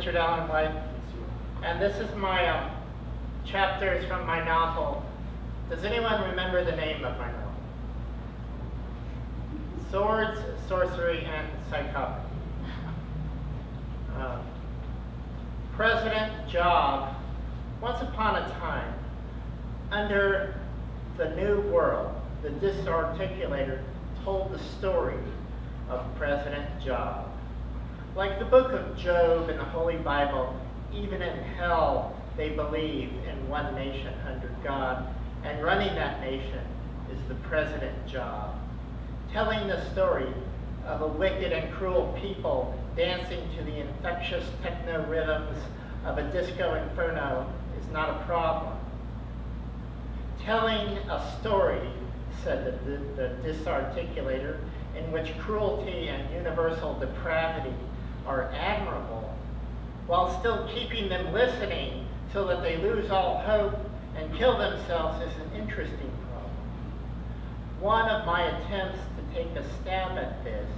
Richard Allen White, and this is my chapters from my novel. Does anyone remember the name of my novel? Swords, Sorcery, and Psychopathy. President Job, once upon a time, under the New World, the disarticulator told the story of President Job. Like the book of Job in the Holy Bible, even in hell they believe in one nation under God, and running that nation is the President Job. Telling the story of a wicked and cruel people dancing to the infectious techno rhythms of a disco inferno is not a problem. Telling a story, said the disarticulator, in which cruelty and universal depravity are admirable, while still keeping them listening so that they lose all hope and kill themselves is an interesting problem. One of my attempts to take a stab at this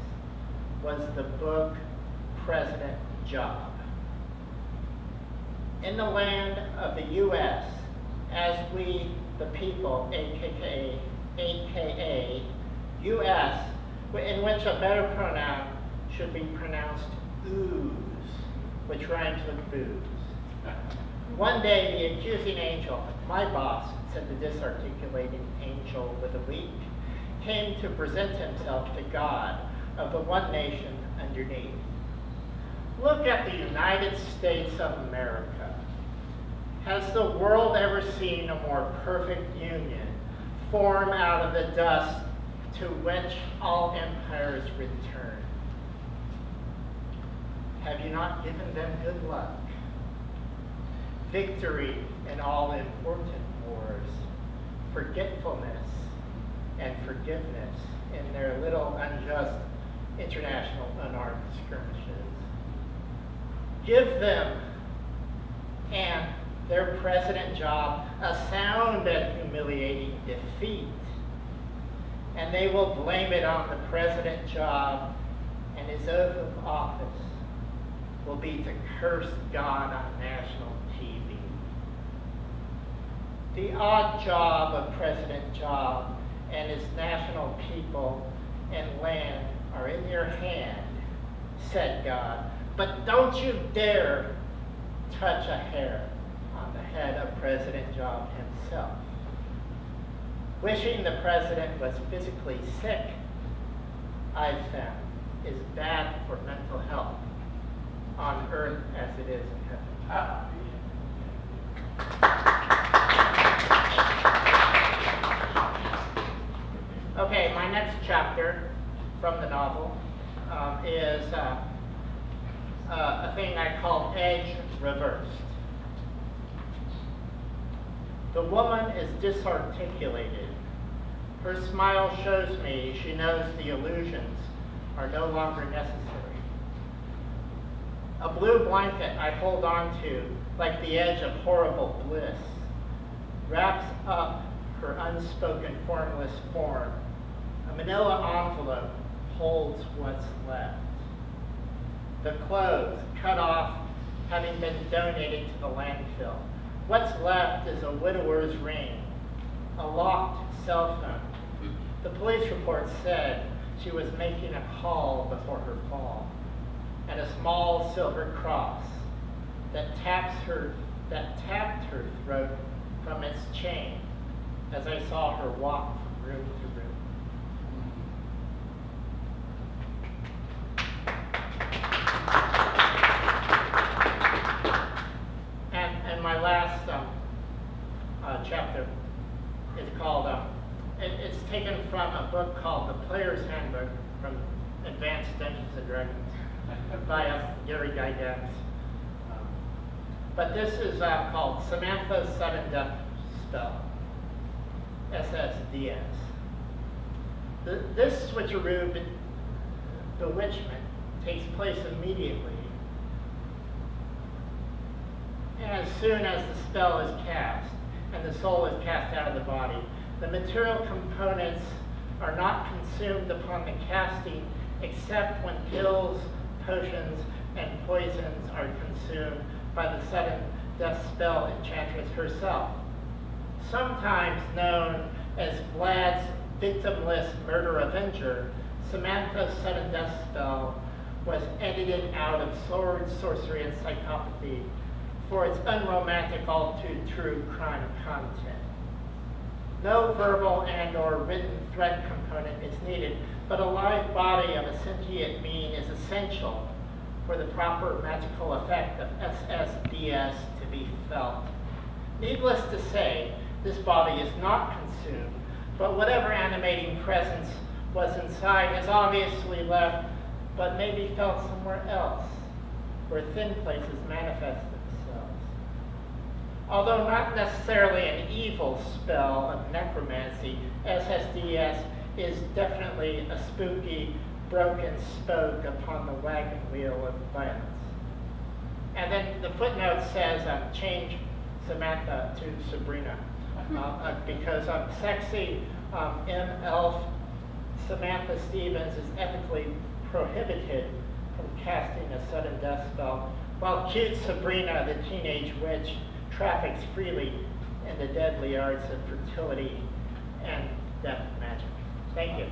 was the book President Job. In the land of the U.S., as we, the people, aka U.S., in which a better pronoun should be pronounced ooze, which rhymes with booze. One day, the accusing angel, my boss, said the disarticulating angel with a wink, came to present himself to God of the one nation underneath. Look at the United States of America. Has the world ever seen a more perfect union form out of the dust to which all empires return? Have you not given them good luck? Victory in all important wars, forgetfulness and forgiveness in their little unjust international unarmed skirmishes. Give them and their President Job a sound and humiliating defeat, and they will blame it on the President Job, and his oath of office will be to curse God on national TV. The odd job of President Job and his national people and land are in your hand, said God, but don't you dare touch a hair on the head of President Job himself. Wishing the president was physically sick, I've found, is bad for mental health on earth as it is in heaven. Okay, my next chapter from the novel is a thing I call edge reversed. The woman is disarticulated. Her smile shows me she knows the illusions are no longer necessary. A blue blanket I hold on to like the edge of horrible bliss wraps up her unspoken formless form. A manila envelope holds what's left. The clothes, cut off, having been donated to the landfill. What's left is a widower's ring, a locked cell phone. The police report said she was making a call before her fall, and a small silver cross that tapped her throat from its chain as I saw her walk from room to room. And my last chapter is called, it's taken from a book called The Player's Handbook from Advanced Dungeons & Dragons by Gary Gygax. But this is called Samantha's Sudden Death Spell, SSDS. This switcheroo bewitchment takes place immediately as soon as the spell is cast and the soul is cast out of the body. The material components are not consumed upon the casting except when pills, potions, and poisons are consumed by the sudden death spell enchantress herself. Sometimes known as Vlad's victimless murder avenger, Samantha's sudden death spell was edited out of Sword, Sorcery, and Psychopathy for its unromantic all-too-true crime content. No verbal and or written threat component is needed, but a live body of a sentient being is essential for the proper magical effect of SSDS to be felt. Needless to say, this body is not consumed, but whatever animating presence was inside has obviously left, but may be felt somewhere else, where thin places manifest themselves. Although not necessarily an evil spell of necromancy, SSDS is definitely a spooky, broken spoke upon the wagon wheel of violence. And then the footnote says, change Samantha to Sabrina. Because sexy elf Samantha Stevens is ethically prohibited from casting a sudden death spell, while cute Sabrina, the teenage witch, traffics freely in the deadly arts of fertility and death magic. Thank you.